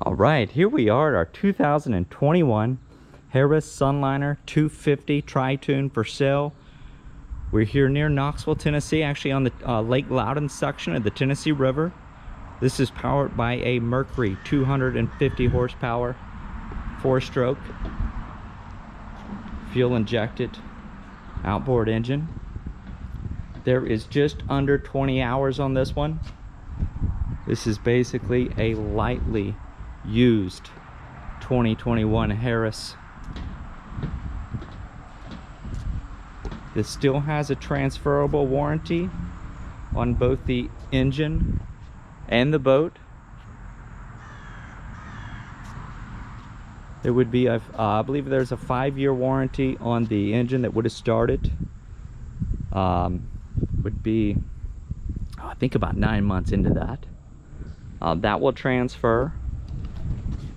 All right, here we are at our 2021 Harris Sunliner 250 Tritoon for sale. We're here near Knoxville, Tennessee, actually on the Lake Loudoun section of the Tennessee River. This is powered by a Mercury 250 horsepower, 4-stroke, fuel injected outboard engine. There is just under 20 hours on this one. This is basically a lightly used 2021 Harris. This still has a transferable warranty on both the engine and the boat. There would be I believe there's a 5-year warranty on the engine that would have started. Would be, I think, about 9 months into that. That will transfer,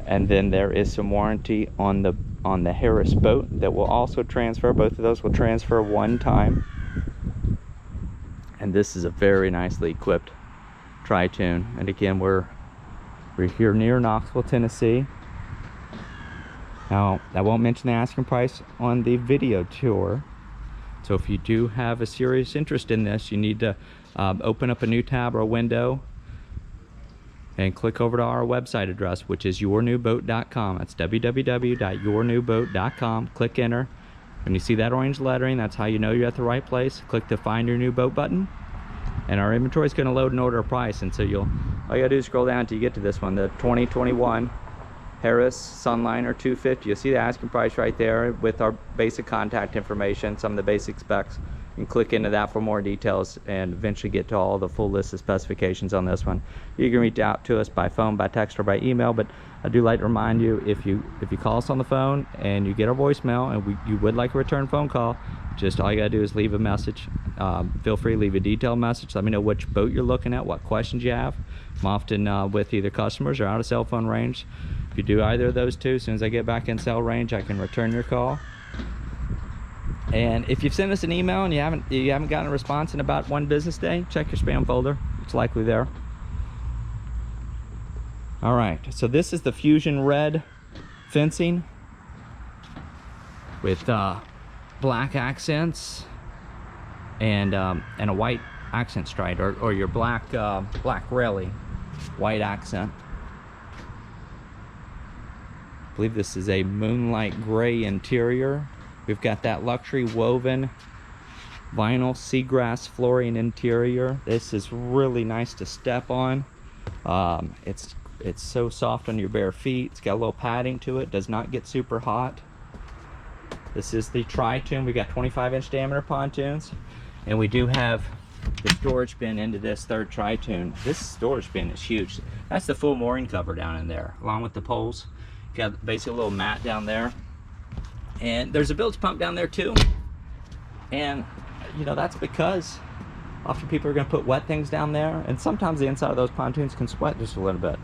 and then there is some warranty on the Harris boat that will also transfer. Both of those will transfer one time. And this is a very nicely equipped Tritoon. And again, we're here near Knoxville, Tennessee. Now, I won't mention the asking price on the video tour. So if you do have a serious interest in this, you need to open up a new tab or a window and click over to our website address, which is yournewboat.com. That's www.yournewboat.com. Click enter. When you see that orange lettering, that's how you know you're at the right place. Click the Find Your New Boat button, and our inventory is going to load and order a price. And so all you gotta do is scroll down until you get to this one, the 2021 Harris Sunliner 250. You'll see the asking price right there with our basic contact information, some of the basic specs. You can click into that for more details and eventually get to all the full list of specifications on this one. You can reach out to us by phone, by text, or by email, but I do like to remind you, if you call us on the phone and you get our voicemail and you would like a return phone call, just all you gotta do is leave a message. Feel free to leave a detailed message. Let me know which boat you're looking at, what questions you have. I'm often with either customers or out of cell phone range. If you do either of those two, as soon as I get back in cell range, I can return your call. And if you've sent us an email and you haven't gotten a response in about 1 business day, check your spam folder. It's likely there. All right, so this is the Fusion Red fencing with black accents and a white accent stripe, or your black railing, white accent. I believe this is a moonlight gray interior. We've got that luxury woven vinyl seagrass flooring interior. This is really nice to step on. It's so soft on your bare feet. It's got a little padding to it. Does not get super hot. This is the Tritoon. We've got 25-inch diameter pontoons, and we do have the storage bin into this third Tritoon. This storage bin is huge. That's the full mooring cover down in there, along with the poles. Got basically a little mat down there, and there's a bilge pump down there too. And you know, that's because often people are going to put wet things down there, and sometimes the inside of those pontoons can sweat just a little bit.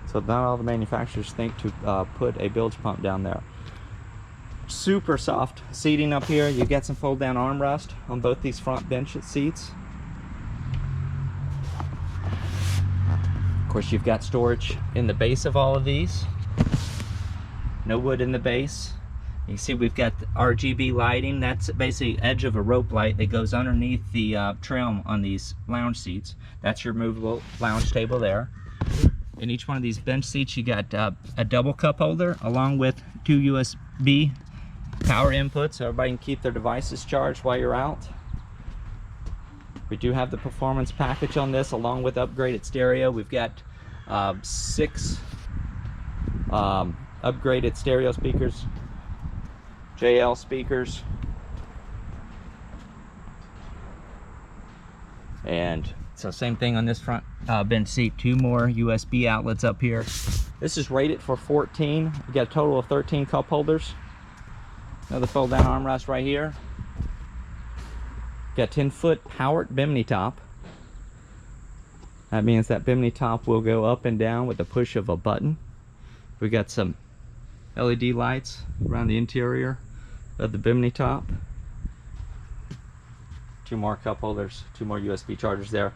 So not all the manufacturers think to put a bilge pump down there. Super soft seating up here. You get some fold down armrest on both these front bench seats. Of course, you've got storage in the base of all of these. No wood in the base. You can see we've got the RGB lighting. That's basically edge of a rope light that goes underneath the trim on these lounge seats. That's your movable lounge table there. In each one of these bench seats, you got a double cup holder along with 2 USB power inputs, so everybody can keep their devices charged while you're out. We do have the performance package on this along with upgraded stereo. We've got 6 upgraded stereo speakers, JL speakers, and so same thing on this front bench seat. 2 more USB outlets up here. This is rated for 14. We got a total of 13 cup holders. Another fold down armrest right here. Got 10-foot powered Bimini top. That means that Bimini top will go up and down with the push of a button. We got some LED lights around the interior of the Bimini top. 2 more cup holders, 2 more USB chargers there.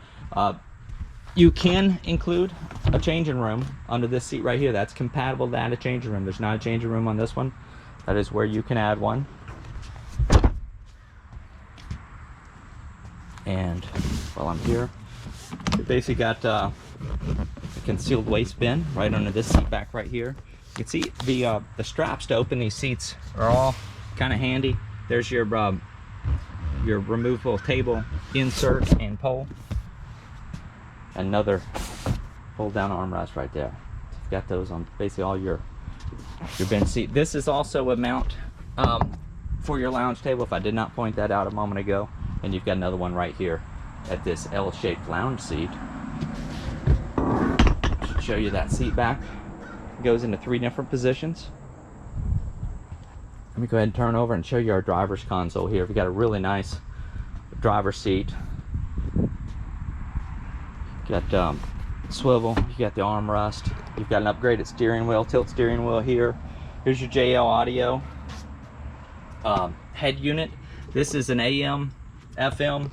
You can include a changing room under this seat right here. That's compatible to add a changing room. There's not a changing room on this one. That is where you can add one. And while I'm here, we basically got a concealed waste bin right under this seat back right here. You can see the straps to open these seats are all kind of handy. There's your removable table insert and pole. Another fold down armrest right there. You've got those on basically all your bench seat. This is also a mount for your lounge table, if I did not point that out a moment ago. And you've got another one right here at this L-shaped lounge seat. I should show you that seat back. It goes into 3 different positions. Let me go ahead and turn over and show you our driver's console here. We've got a really nice driver's seat. You've got swivel, you got the armrest, you've got an upgraded steering wheel, tilt steering wheel here. Here's your JL audio head unit. This is an AM, FM,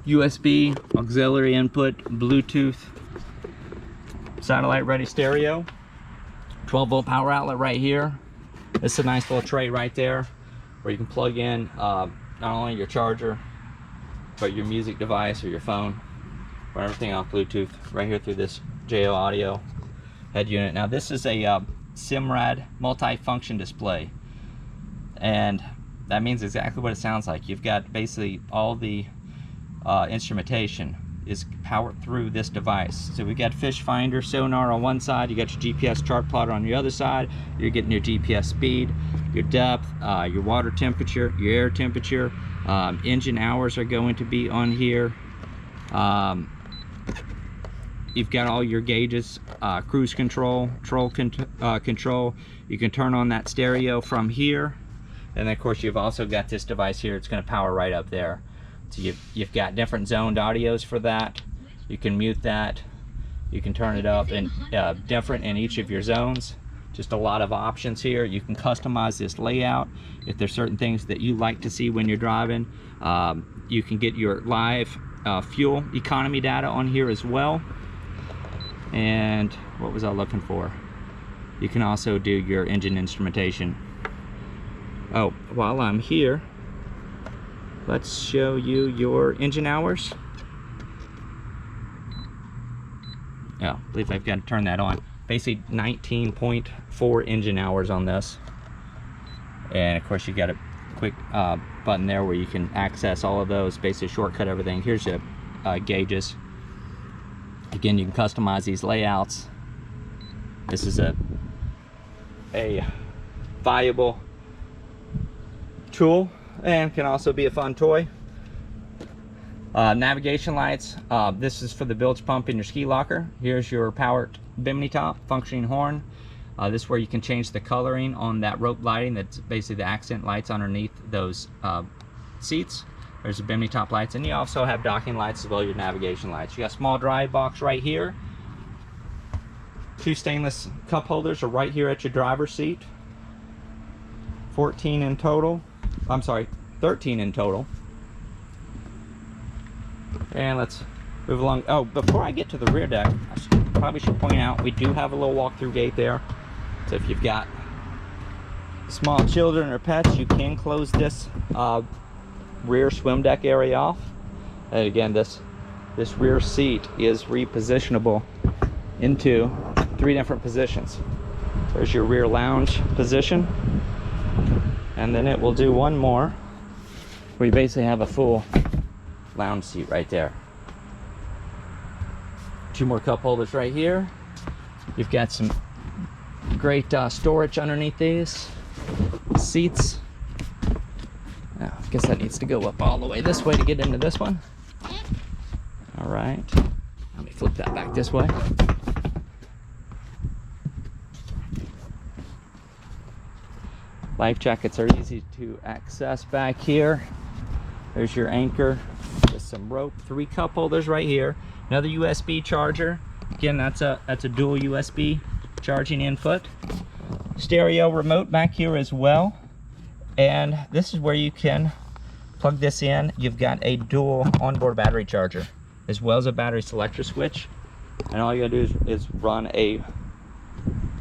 USB, auxiliary input, Bluetooth, satellite ready stereo, 12-volt power outlet right here. This is a nice little tray right there where you can plug in not only your charger, but your music device or your phone. Run everything off Bluetooth right here through this JL audio head unit. Now this is a Simrad multi-function display, and that means exactly what it sounds like. You've got basically all the instrumentation is powered through this device. So we got fish finder, sonar on one side, you got your GPS chart plotter on the other side. You're getting your GPS speed, your depth, your water temperature, your air temperature, engine hours are going to be on here. You've got all your gauges, cruise control, control. You can turn on that stereo from here. And then of course you've also got this device here. It's going to power right up there. So you've got different zoned audios for that. You can mute that. You can turn it up and different in each of your zones. Just a lot of options here. You can customize this layout if there's certain things that you like to see when you're driving. You can get your live fuel economy data on here as well. And what was I looking for? You can also do your engine instrumentation. Oh, while I'm here, let's show you your engine hours. Oh, I believe I've got to turn that on. Basically 19.4 engine hours on this. And of course you got a quick button there where you can access all of those, basically shortcut everything. Here's your gauges. Again, you can customize these layouts. This is a valuable tool and can also be a fun toy. Navigation lights. This is for the bilge pump in your ski locker. Here's your powered Bimini top, functioning horn. This is where you can change the coloring on that rope lighting. That's basically the accent lights underneath those seats. There's the Bimini top lights, and you also have docking lights as well, your navigation lights. You got a small dry box right here. 2 stainless cup holders are right here at your driver's seat. 14 in total. I'm sorry, 13 in total. And let's move along. Oh, before I get to the rear deck, I probably should point out we do have a little walk-through gate there. So if you've got small children or pets, you can close this rear swim deck area off. And again, this rear seat is repositionable into 3 different positions. There's your rear lounge position, and then it will do one more where you basically have a full lounge seat right there. 2 more cup holders right here. You've got some great storage underneath these seats. Now, I guess that needs to go up all the way this way to get into this one. All right, let me flip that back this way. Life jackets are easy to access back here. There's your anchor with some rope. 3 cup holders right here. Another USB charger. Again, that's a dual USB charging input. Stereo remote back here as well. And this is where you can plug this in. You've got a dual onboard battery charger. as well as a battery selector switch. And all you gotta do is run a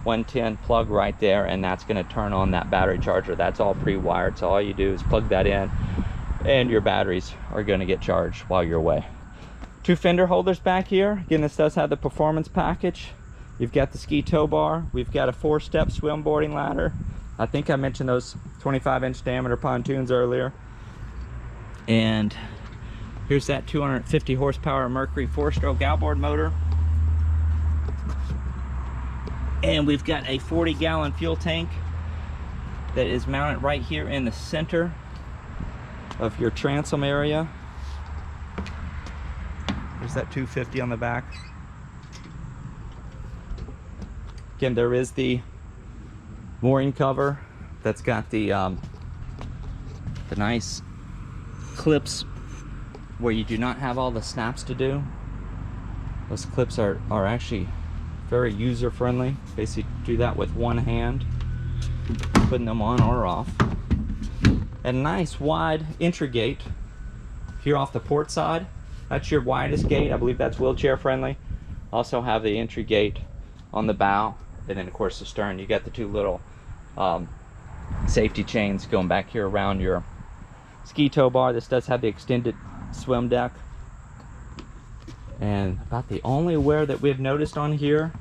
110 plug right there, and that's gonna turn on that battery charger. That's all pre-wired, so all you do is plug that in and your batteries are gonna get charged while you're away. 2 fender holders back here. Again, this does have the performance package. You've got the ski tow bar. We've got a 4-step swim boarding ladder. I think I mentioned those 25-inch diameter pontoons earlier. And here's that 250 horsepower Mercury 4-stroke outboard motor. And we've got a 40-gallon fuel tank that is mounted right here in the center of your transom area. There's that 250 on the back. Again, there is the mooring cover that's got the nice clips where you do not have all the snaps to do. Those clips are actually very user friendly. Basically do that with one hand, putting them on or off. And a nice wide entry gate here off the port side. That's your widest gate. I believe that's wheelchair friendly. Also have the entry gate on the bow, and then of course the stern. You got the 2 little safety chains going back here around your ski tow bar. This does have the extended swim deck. And about the only wear that we've noticed on here,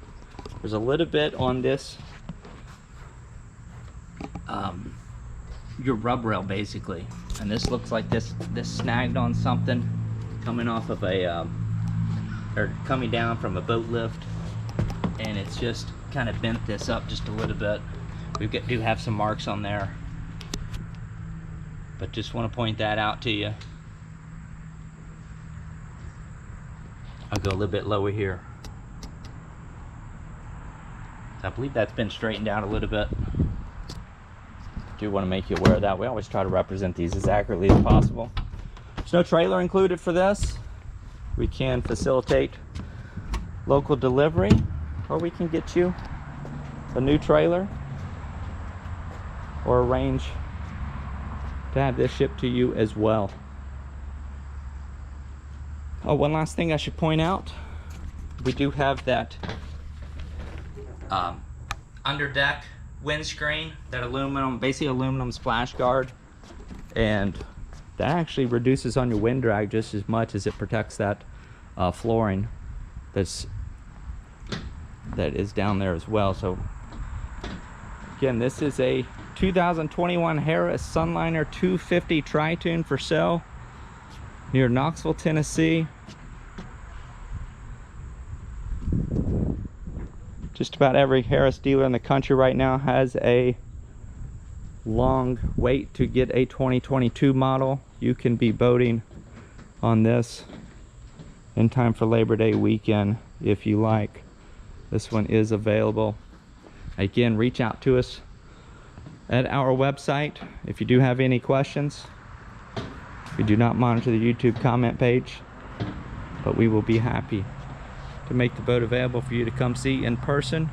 there's a little bit on this your rub rail basically, and this looks like this snagged on something coming off of a or coming down from a boat lift, and it's just kind of bent this up just a little bit. We do have some marks on there, but just want to point that out to you. I'll go a little bit lower here. So I believe that's been straightened out a little bit. Do want to make you aware of that. We always try to represent these as accurately as possible. There's no trailer included for this. We can facilitate local delivery, or we can get you a new trailer or arrange to have this shipped to you as well. Oh, one last thing I should point out. We do have that underdeck windscreen, that aluminum, basically aluminum splash guard, and that actually reduces on your wind drag just as much as it protects that flooring that is down there as well. So again, this is a 2021 Harris Sunliner 250 Tritoon for sale near Knoxville, Tennessee. Just about every Harris dealer in the country right now has a long wait to get a 2022 model. You can be boating on this in time for Labor Day weekend if you like. This one is available. Again, reach out to us at our website if you do have any questions. We do not monitor the YouTube comment page, but we will be happy to make the boat available for you to come see in person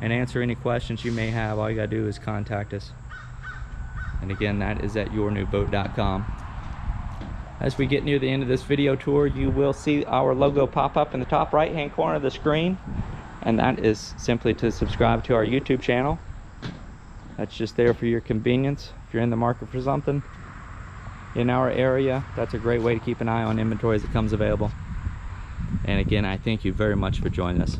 and answer any questions you may have. All you gotta do is contact us. And again, that is at yournewboat.com. As we get near the end of this video tour, you will see our logo pop up in the top right hand corner of the screen, and that is simply to subscribe to our YouTube channel. That's just there for your convenience. If you're in the market for something in our area, that's a great way to keep an eye on inventory as it comes available. And again, I thank you very much for joining us.